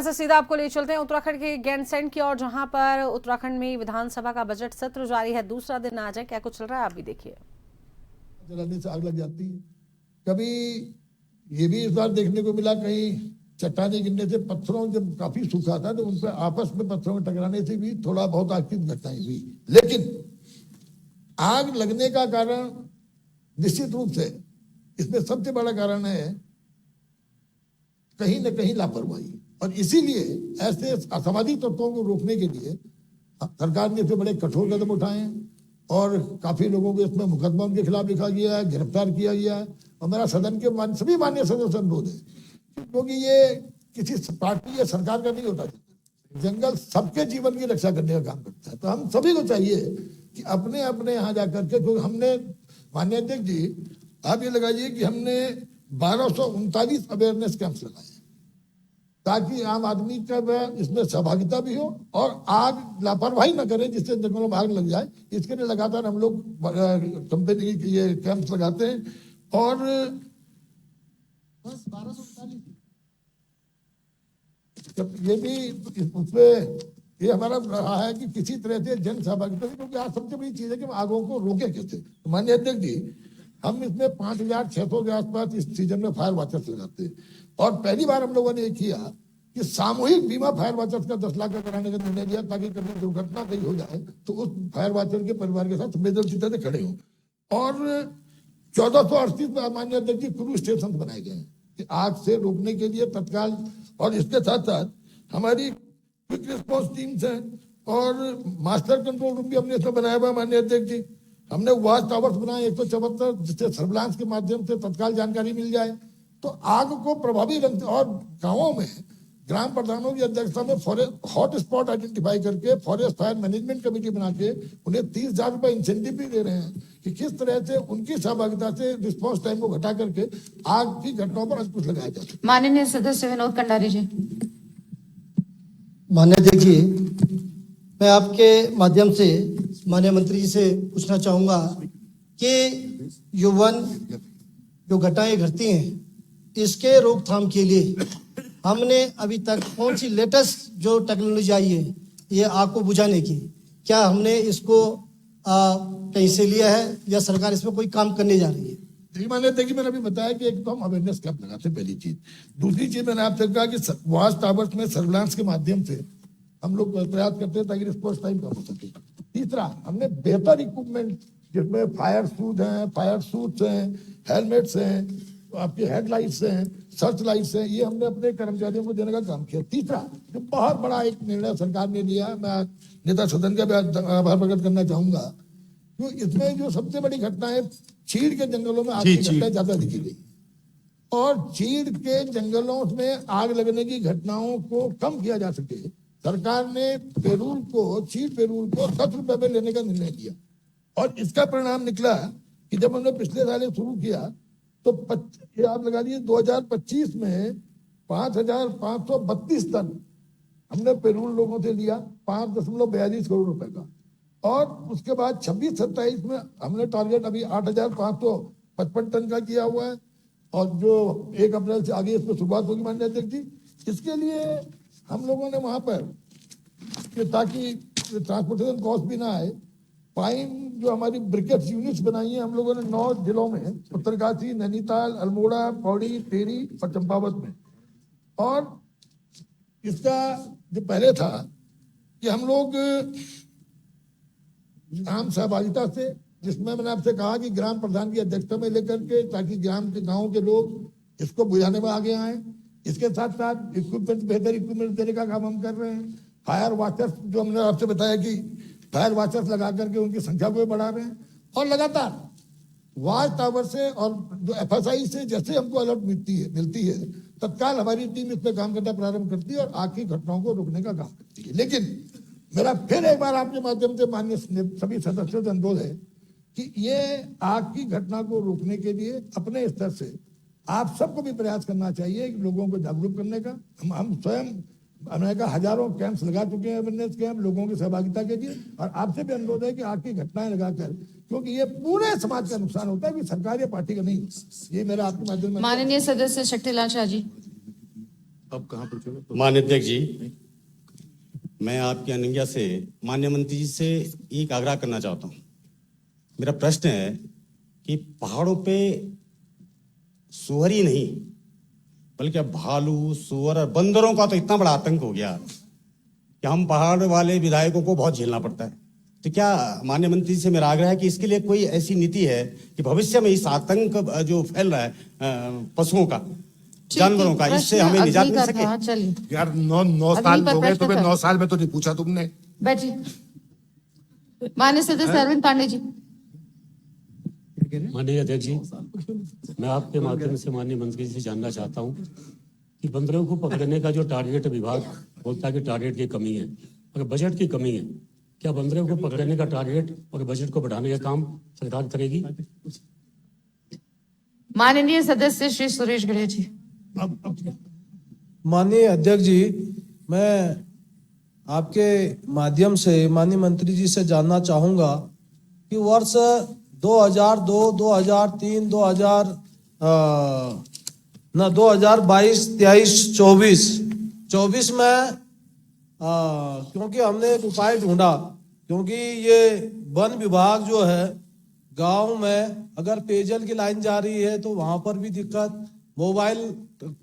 यहां से सीधा आपको ले चलते हैं उत्तराखंड के गैंडसैंड की ओर, जहां पर उत्तराखंड में विधानसभा का बजट सत्र जारी है। दूसरा दिन आज है, क्या कुछ चल रहा है आप भी देखिए। जलाने से आग लग जाती है। कभी ये भी इस बार देखने को मिला, कहीं चट्टाने गिरने से पत्थरों जब काफी सूखा था तो उन पर आपस में पत्थरों में टकराने से भी थोड़ा बहुत आग की घटनाएं हुई। लेकिन आग लगने का कारण निश्चित रूप से इसमें सबसे बड़ा कारण है कहीं न कहीं लापरवाही, और इसीलिए ऐसे असामाजिक तत्वों को रोकने के लिए सरकार ने इसमें बड़े कठोर कदम उठाए हैं और काफी लोगों को इसमें मुकदमा उनके खिलाफ लिखा गया है, गिरफ्तार किया गया है। और मेरा सदन के सभी माननीय सदस्य अनुरोध है, क्योंकि ये किसी पार्टी या सरकार का नहीं होता, जंगल सबके जीवन की रक्षा करने का काम करता है। तो हम सभी को चाहिए कि अपने अपने यहाँ जाकर के, जो हमने माननीय अध्यक्ष जी आप ये लगाइए कि हमने 1239 अवेयरनेस कैंप्स लगाए ताकि आम आदमी का इसमें सहभागिता भी हो और आग लापरवाही न करें जिससे जंगलों में आग लग जाए। इसके लिए लगातार हम लोग कंपनी के ये कैंप्स लगाते हैं और बस 1239 ये भी उसमें ये हमारा रहा है कि किसी तरह से जन सहभागिता, क्योंकि आज सबसे बड़ी चीज है कि हम आगों को रोके कैसे। तो माननीय अध्यक्ष जी हम इसमें 5600 के आसपास इस सीजन में फायर वॉचर्स लगाते हैं और पहली बार हम लोगों ने ये किया कि सामूहिक बीमा फायर वॉचर्स का 10 लाख का कराने का निर्णय लिया ताकि कभी दुर्घटना कहीं हो जाए तो उस फायर वॉचर के परिवार के साथ संवेदनशीलता से खड़े हों। और 1438 माननीय अध्यक्ष जी क्रू स्टेशन बनाए गए हैं कि आग से रोकने के लिए तत्काल, और इसके साथ साथ हमारी क्विक रिस्पॉन्स टीम्स हैं और मास्टर कंट्रोल रूम भी हमने इसमें बनाया हुआ। माननीय अध्यक्ष जी हमने वॉच टावर्स बनाए 174 जिससे सर्विलांस के माध्यम से तत्काल जानकारी मिल जाए। तो आग को प्रभावी ढंग से, और गांवों में ग्राम प्रधानों की अध्यक्षता में फॉरेस्ट हॉट स्पॉट आइडेंटिफाई करके फॉरेस्ट फायर मैनेजमेंट कमेटी बना के उन्हें 30,000 रुपए इंसेंटिव भी दे रहे हैं कि किस तरह से उनकी सहभागिता से रिस्पॉन्स टाइम को घटा करके आग की घटनाओं पर अंकुश लगाया जा सके। माननीय सदस्य विनोद कंडारी जी। माननीय अध्यक्ष जी, मैं आपके माध्यम से माननीय मंत्री जी से पूछना चाहूंगा कि युवन जो घटनाएं घटती हैं इसके रोकथाम के लिए हमने अभी तक कौन सी लेटेस्ट जो टेक्नोलॉजी आई है ये आग को बुझाने की, क्या हमने इसको कहीं से लिया है या सरकार इसमें कोई काम करने जा रही है? देखिए माननीय अध्यक्ष, मैंने अभी बताया कि एक तो हम अवेयरनेस कैंप लगाते हैं, पहली चीज। दूसरी चीज मैंने आपसे कहा कि वॉच टावर्स में सर्विलांस के माध्यम से हम लोग प्रयास करते हैं ताकि रिस्पॉन्स टाइम कम हो सके। तीसरा, हमने बेहतर इक्विपमेंट जिसमें फायर सूट हैं, फायर सूट्स हैं, हेलमेट्स हैं, आपके हेडलाइट्स हैं, सर्च लाइट्स हैं, ये हमने अपने कर्मचारियों को देने का काम किया। तीसरा, जो बहुत बड़ा एक निर्णय सरकार ने लिया, मैं नेता सदन का भी आभार प्रकट करना चाहूंगा, क्यों इसमें जो सबसे बड़ी घटना है चीड़ के जंगलों में आग की घटनाएं ज्यादा दिखी गई और चीड़ के जंगलों में आग लगने की घटनाओं को कम किया जा सके, सरकार ने पेरूल को, चीड़ पेरूल को 10 रुपए में लेने का निर्णय लिया। और इसका परिणाम निकला कि जब हमने पिछले साल शुरू किया तो आप लगा लीजिए 2025 में 5,532 टन हमने पेरूल लोगों से लिया, 5.42 करोड़ रुपए का। और उसके बाद 26-27 में हमने टारगेट अभी 8,555 टन का किया हुआ है और जो 1 अप्रैल से आगे इसमें शुरुआत होगी माननीय अध्यक्ष जी। इसके लिए हम लोगों ने वहां पर ताकि ट्रांसपोर्टेशन कॉस्ट भी ना आए, पाइन जो हमारी ब्रिकेट्स यूनिट्स बनाई है हम लोगों ने 9 जिलों में, उत्तरकाशी, नैनीताल, अल्मोड़ा, पौड़ी, टेरी और चंपावत में। और इसका जो पहले था कि हम लोग ग्राम सहभागिता से, जिसमें मैंने आपसे कहा कि ग्राम प्रधान की अध्यक्षता में लेकर के ताकि ग्राम के गाँव के लोग इसको बुझाने में आगे आए। इसके साथ साथ इक्विपमेंट, बेहतर इक्विपमेंट देने का काम हम कर रहे हैं। फायर वॉचर्स जो हमने आपसे बताया कि फायर वॉचर्स लगा करके उनकी संख्या को बढ़ा रहे हैं और लगातार वॉच टावर से और जो FSI से जैसे हमको अलर्ट मिलती है तत्काल हमारी टीम इस पर काम करना प्रारंभ करती है और आग की घटनाओं को रोकने का काम करती है। लेकिन मेरा फिर एक बार आपके माध्यम से माननीय सभी सदस्यों से अनुरोध है कि ये आग की घटना को रोकने के लिए अपने स्तर से आप सबको भी प्रयास करना चाहिए, लोगों को जागरूक करने का। हम स्वयं हमने कहा हजारों कैंप्स लगा चुके हैं, अवेयरनेस कैंप लोगों की सहभागिता के लिए, और आपसे भी अनुरोध है कि आग की घटनाएं लगाकर, क्योंकि ये पूरे समाज का नुकसान होता है कि सरकार या पार्टी का नहीं। ये मेरा आपके माध्यम में। माननीय सदस्य शक्तिलाल शाह जी। अब कहाँ पूछोगे? माननीय अध्यक्ष जी, मैं आपकी अनुज्ञा से माननीय मंत्री जी से एक आग्रह करना चाहता हूँ। मेरा प्रश्न है कि पहाड़ों पे सुअर ही नहीं बल्कि अब भालू, सुअर और बंदरों का तो इतना बड़ा आतंक हो गया कि हम पहाड़ वाले विधायकों को बहुत झेलना पड़ता है। तो क्या माननीय मंत्री जी से मेरा आग्रह है कि इसके लिए कोई ऐसी नीति है कि भविष्य में इस आतंक जो फैल रहा है पशुओं का, जानवरों का, इससे हमें निजात मिल सके? हाँ, चलिए यार 9 अगली साल पर हो गए प्रश्न तुम्हें, कर। 9 साल में तो नहीं पूछा तुमने। बैठिए। माननीय सदस्य अरविंद पांडे जी। माननीय अध्यक्ष जी, मैं आपके माध्यम से माननीय मंत्री जी से जानना चाहता हूं कि बंदरों को पकड़ने का जो टारगेट विभाग बोलता है कि टारगेट की कमी है, अगर बजट की कमी है, क्या बंदरों को पकड़ने का टारगेट और बजट को बढ़ाने का काम सरकार करेगी? माननीय सदस्य श्री सुरेश गढ़े जी। माननीय अध्यक्ष जी, मैं आपके माध्यम से माननीय मंत्री जी से जानना चाहूंगा कि वर्ष 2002, 2003, 2022, 23, 24 में क्योंकि हमने एक उपाय ढूंढा, क्योंकि ये वन विभाग जो है गांव में अगर पेयजल की लाइन जा रही है तो वहां पर भी दिक्कत, मोबाइल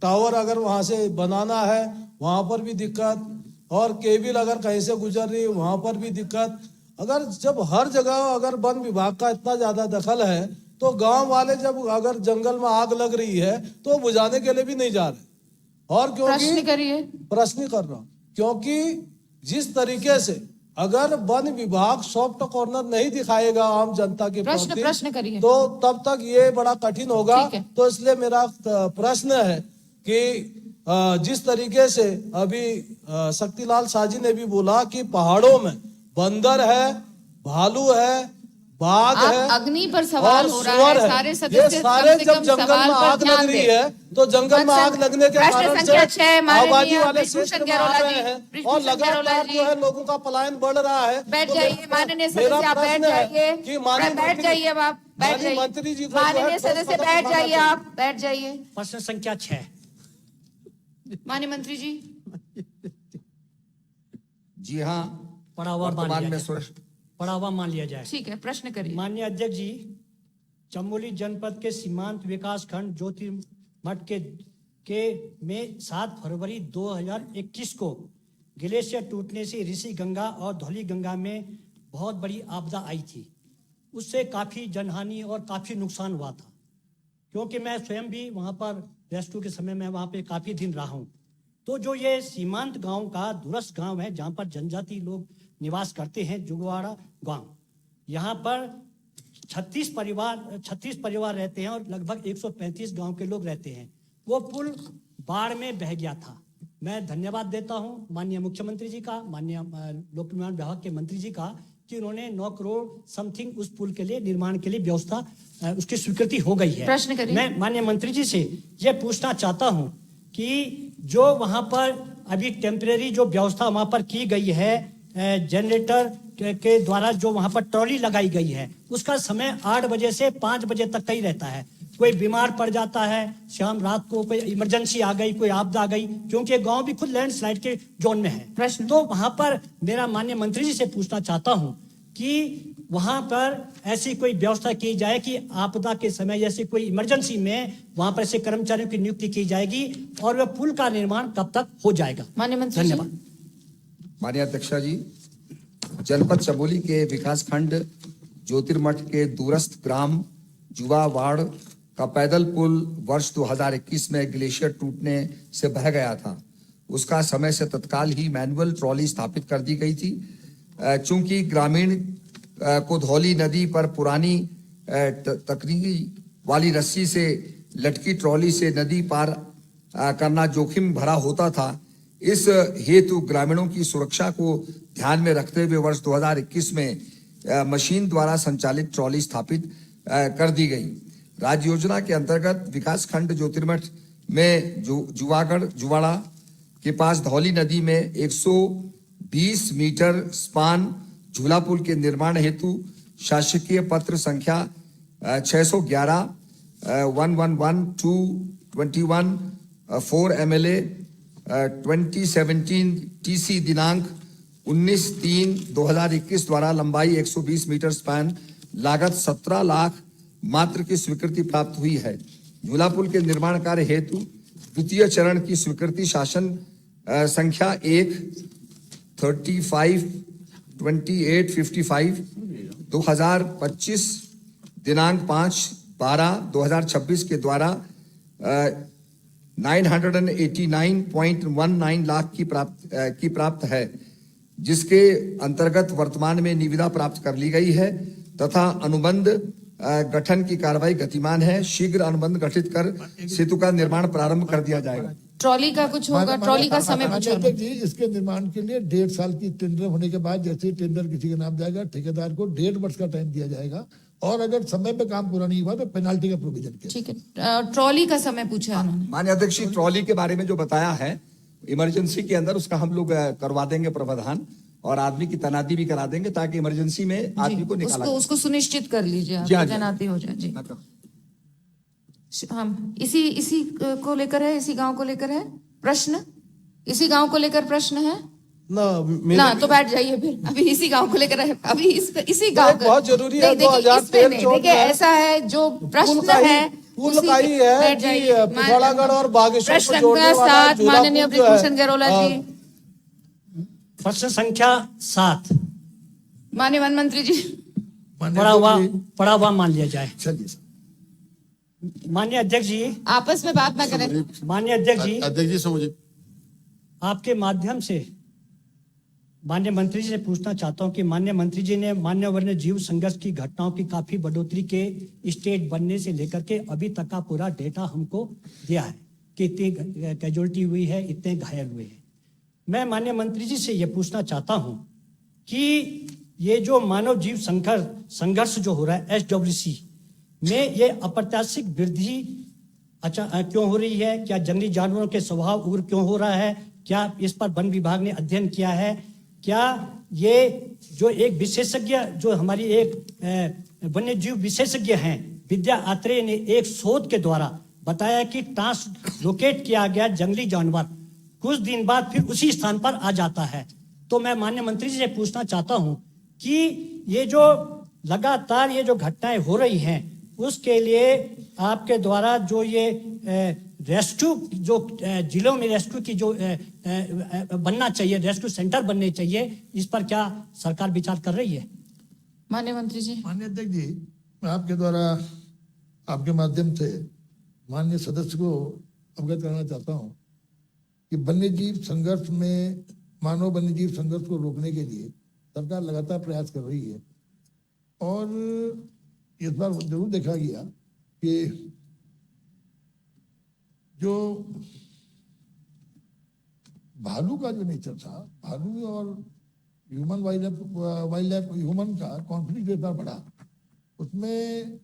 टावर अगर वहां से बनाना है वहां पर भी दिक्कत, और केबल अगर कहीं से गुजर रही है वहां पर भी दिक्कत। अगर जब हर जगह अगर वन विभाग का इतना ज्यादा दखल है तो गांव वाले जब अगर जंगल में आग लग रही है तो बुझाने के लिए भी नहीं जा रहे। और प्रश्न करिए। प्रश्न कर रहा हूं क्योंकि जिस तरीके से अगर वन विभाग सॉफ्ट कॉर्नर नहीं दिखाएगा आम जनता के प्रश्न करिए। तो तब तक ये बड़ा कठिन होगा। ठीक है। तो इसलिए मेरा प्रश्न है कि जिस तरीके से अभी शक्तिलाल साजी ने भी बोला कि पहाड़ों में बंदर है, भालू है, बाघ आप है, अग्नि पर सवाल और हो रहा सुअर है। सारे ये सदस्य सारे कम से जब कम जंगल सवाल में पर आग लग ध्यान रही दें। है तो जंगल में आग लगने के प्रश्न कारण संख्या 6 से माननीय आबादी वाले विष्णु क्षेत्र में गैरोला आ रहे जी। हैं विष्णु और गैरोला लगातार जी। जो है लोगों का पलायन बढ़ रहा है। बैठ तो जाइए माननीय मेरा सदस्य, आप बैठ प्रश्न है जाइए कि माननीय बैठ मंत्री- जाइए, अब आप बैठ माननीय जाइए। मंत्री जी को जो है माननीय ठोस सदस्य कदम बैठ उठाना जाइए, चाहिए। आप बैठ जाइए। प्रश्न संख्या 6। माननीय मंत्री जी। जी हाँ, पड़ा हुआ मान वर्तमान लिया में जाए। पड़ा हुआ मान लिया जाए। ठीक है, प्रश्न करिए। माननीय अध्यक्ष जी, चमोली जनपद के सीमांत विकास खंड ज्योतिर्मठ के में 7 फरवरी 2021 को ग्लेशियर टूटने से ऋषि गंगा और धौली गंगा में बहुत बड़ी आपदा आई थी। उससे काफ़ी जनहानि और काफ़ी नुकसान हुआ था, क्योंकि मैं स्वयं भी वहाँ पर रेस्क्यू के समय में वहाँ पे काफ़ी दिन रहा हूँ। तो जो ये सीमांत गांव का दूरस्थ गांव है जहाँ पर जनजाति लोग निवास करते हैं, जुगवाड़ा गांव, यहाँ पर 36 परिवार रहते हैं और लगभग 135 गांव के लोग रहते हैं। वो पुल बाढ़ में बह गया था। मैं धन्यवाद देता हूं माननीय मुख्यमंत्री जी का, माननीय लोक निर्माण विभाग के मंत्री जी का, कि उन्होंने 9 करोड़ समथिंग उस पुल के लिए निर्माण के लिए व्यवस्था उसकी स्वीकृति हो गई है। प्रश्न करिए। मैं माननीय मंत्री जी से यह पूछना चाहता हूं कि जो वहां पर अभी टेम्परेरी जो व्यवस्था वहां पर की गई है, जनरेटर के द्वारा जो वहां पर ट्रॉली लगाई गई है, उसका समय 8 बजे से 5 बजे तक का ही रहता है। कोई बीमार पड़ जाता है, शाम रात को कोई इमरजेंसी आ गई, कोई आपदा आ गई, क्योंकि गांव भी खुद लैंडस्लाइड के जोन में है। प्रश्न। तो वहां पर मेरा माननीय मंत्री जी से पूछना चाहता हूं कि वहां पर ऐसी कोई व्यवस्था की जाए कि आपदा के समय जैसे कोई इमरजेंसी में वहां पर ऐसे कर्मचारियों की नियुक्ति की जाएगी, और वह पुल का निर्माण कब तक हो जाएगा? माननीय मंत्री जी। धन्यवाद। माननीय अध्यक्षा जी, जनपद चमोली के विकास खंड ज्योतिर्मठ के दूरस्थ ग्राम जुवावाड़ का पैदल पुल वर्ष 2021 में ग्लेशियर टूटने से बह गया था। उसका समय से तत्काल ही मैनुअल ट्रॉली स्थापित कर दी गई थी। चूंकि ग्रामीण को धौली नदी पर पुरानी तकनीकी वाली रस्सी से लटकी ट्रॉली से नदी पार करना जोखिम भरा होता था, इस हेतु ग्रामीणों की सुरक्षा को ध्यान में रखते हुए वर्ष 2021 में मशीन द्वारा संचालित ट्रॉली स्थापित कर दी गई। राज्य योजना के अंतर्गत विकास खंड ज्योतिर्मठ में जुवाड़ा के पास धौली नदी में 120 मीटर स्पान झूला पुल के निर्माण हेतु शासकीय पत्र संख्या 611/111/221 4 MLA 2017 TC दिनांक 19/3/2021 द्वारा लंबाई 120 मीटर स्पैन लागत 17 लाख मात्र की स्वीकृति प्राप्त हुई है। झूला पुल के निर्माण कार्य हेतु द्वितीय चरण की स्वीकृति शासन संख्या 1/35/2855 2025 दिनांक 5/12/2026 के द्वारा 989.19 लाख की प्राप्त है, जिसके अंतर्गत वर्तमान में निविदा प्राप्त कर ली गई है तथा अनुबंध गठन की कार्रवाई गतिमान है। शीघ्र अनुबंध गठित कर सेतु का निर्माण प्रारंभ कर दिया जाएगा। ट्रॉली का कुछ होगा, ट्रॉली का समय पूछा माननीय जी, इसके निर्माण के लिए 1.5 साल की टेंडर होने के बाद जैसे टेंडर किसी के नाम जाएगा, ठेकेदार को 1.5 वर्ष का टाइम दिया जाएगा और अगर समय पे काम पूरा नहीं हुआ तो पेनाल्टी का प्रोविजन किया। ठीक है, ट्रॉली का समय पूछा है उन्होंने। माननीय अध्यक्ष, ट्रॉली के बारे में जो बताया है इमरजेंसी के अंदर उसका हम लोग करवा देंगे प्रावधान और आदमी की तैनाती भी करा देंगे ताकि इमरजेंसी में आदमी को निकाला उसको सुनिश्चित कर लीजिए, जी, हाँ, जी। तैनाती हो जाए। जी हम इसी को लेकर है, इसी गांव को लेकर है प्रश्न, इसी गांव को लेकर प्रश्न है ना, तो बैठ जाइए फिर। अभी इसी गांव को लेकर है, अभी इसी गांव का बहुत जरूरी है। देखिए ऐसा है जो प्रश्न है पुल का ही है कि पिथौरागढ़ और बागेश्वर को जोड़ने वाला झूला माननीय पुल जो है। भूषण गैरोला जी। प्रश्न संख्या 7 माननीय वन मंत्री जी। पड़ा हुआ मान लिया जाए। चलिए माननीय अध्यक्ष जी, आपस में बात ना करें। माननीय अध्यक्ष जी, अध्यक्ष जी समझिए, आपके माध्यम से माननीय मंत्री जी से पूछना चाहता हूं कि माननीय मंत्री जी ने मानव वन्य जीव संघर्ष की घटनाओं की काफी बढ़ोतरी के स्टेट बनने से लेकर के अभी तक का पूरा डेटा हमको दिया है कि इतनी कैजुअलिटी हुई है, इतने घायल हुए हैं। मैं माननीय मंत्री जी से यह पूछना चाहता हूं कि ये जो मानव जीव संघर्ष जो हो रहा है SWC में, ये अप्रत्याशित वृद्धि क्यों हो रही है? क्या जंगली जानवरों के स्वभाव उग्र क्यों हो रहा है? क्या इस पर वन विभाग ने अध्ययन किया है? क्या ये जो एक विशेषज्ञ, जो हमारी एक वन्य जीव विशेषज्ञ हैं, विद्या आत्रेय ने एक शोध के द्वारा बताया कि ट्रांसलोकेट किया गया जंगली जानवर कुछ दिन बाद फिर उसी स्थान पर आ जाता है। तो मैं माननीय मंत्री जी से पूछना चाहता हूं कि ये जो लगातार ये जो घटनाएं हो रही हैं, उसके लिए आपके द्वारा जो ये रेस्क्यू, जो जिलों में रेस्क्यू की जो बनना चाहिए, रेस्क्यू सेंटर बनने चाहिए, इस पर क्या सरकार विचार कर रही है? माननीय मंत्री जी। माननीय अध्यक्ष जी, मैं आपके द्वारा आपके माध्यम से माननीय सदस्य को अवगत कराना चाहता हूं कि वन्यजीव संघर्ष में, मानव वन्यजीव संघर्ष को रोकने के लिए सरकार लगातार प्रयास कर रही है और इस बार जरूर देखा गया कि जो भालू का जो नेचर था, भालू और ह्यूमन वाइल्ड लाइफ ह्यूमन का कॉन्फ्लिक्ट इतना बड़ा, उसमें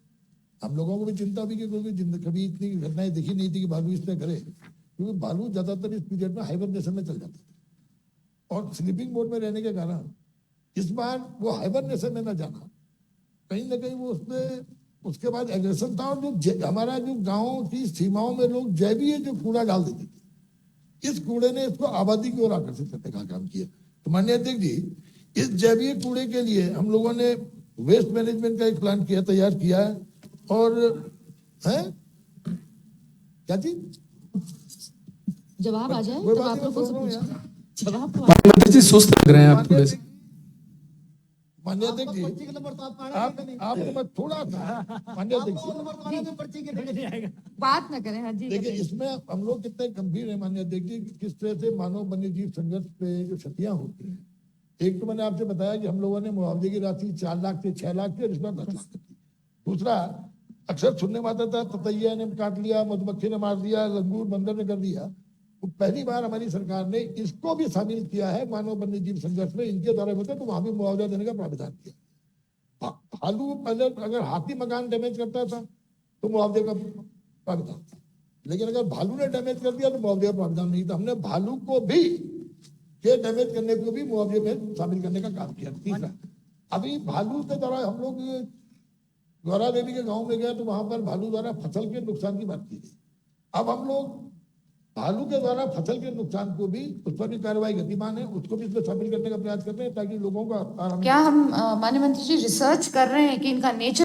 हम लोगों को भी चिंता हुई कि कभी इतनी घटनाएं देखी नहीं थी कि भालू इस तरह करे, क्योंकि भालू ज्यादातर इस पीरियड में हाइबरनेशन में चल जाता था और स्लीपिंग मोड में रहने के कारण इस बार वो हाइबरनेशन में न जाना, कहीं ना कहीं वो उसमें उसके बाद एग्रेशन था। और जो हमारा जो गांव की सीमाओं में लोग जैवीय जो कूड़ा डाल देते थे, इस कूड़े ने इसको आबादी की ओर आकर्षित करने का काम किया। तो माननीय अध्यक्ष जी, इस जैवीय कूड़े के लिए हम लोगों ने वेस्ट मैनेजमेंट का एक प्लान तैयार किया है और है क्या चीज जवाब आ जाए कोई तो बात आप नहीं, लोगों से मैं पूछिए। सोच रहा हूँ जवाब तो मंत्री जी सुस्त लग रहे हैं आप थोड़े से। माननीय अध्यक्ष जी, आप मैं थोड़ा सा माननीय अध्यक्ष जी बात ना करें। हाँ जी, देखिए, इसमें हम लोग कितने गंभीर है माननीय अध्यक्ष जी, किस तरह से मानव वन्यजीव संघर्ष पे जो क्षतियां होती हैं। एक तो मैंने आपसे बताया कि हम लोगों ने मुआवजे की राशि 4 लाख से 6 लाख से, रिश्वत 10 लाख की। दूसरा, अक्सर सुनने में आता था ततैया ने काट लिया, मधुमक्खी ने मार दिया, लंगूर बंदर ने कर दिया। तो पहली बार हमारी सरकार ने इसको भी शामिल किया है मानव वन्यजीव संघर्ष में, इनके द्वारा होता है तो वहां भी मुआवजा देने का प्रावधान किया। भालू पहले अगर हाथी मकान डैमेज करता था तो मुआवजे का प्रावधान था, लेकिन अगर भालू ने डैमेज कर दिया तो मुआवजे का प्रावधान नहीं था। हमने भालू को भी के डैमेज करने को भी मुआवजे में शामिल करने का काम किया। तीसरा, अभी भालू के द्वारा हम लोग गौरा देवी के गांव में गए तो वहां पर भालू द्वारा फसल के नुकसान की बात की गई। अब हम लोग आलू के द्वारा फसल के नुकसान को भी, उस पर भी कार्रवाई गतिमान है, उसको भी इसमें शामिल करने का प्रयास करते हैं ताकि लोगों को आराम। क्या हम माननीय मंत्री जी रिसर्च कर रहे हैं कि इनका नेचर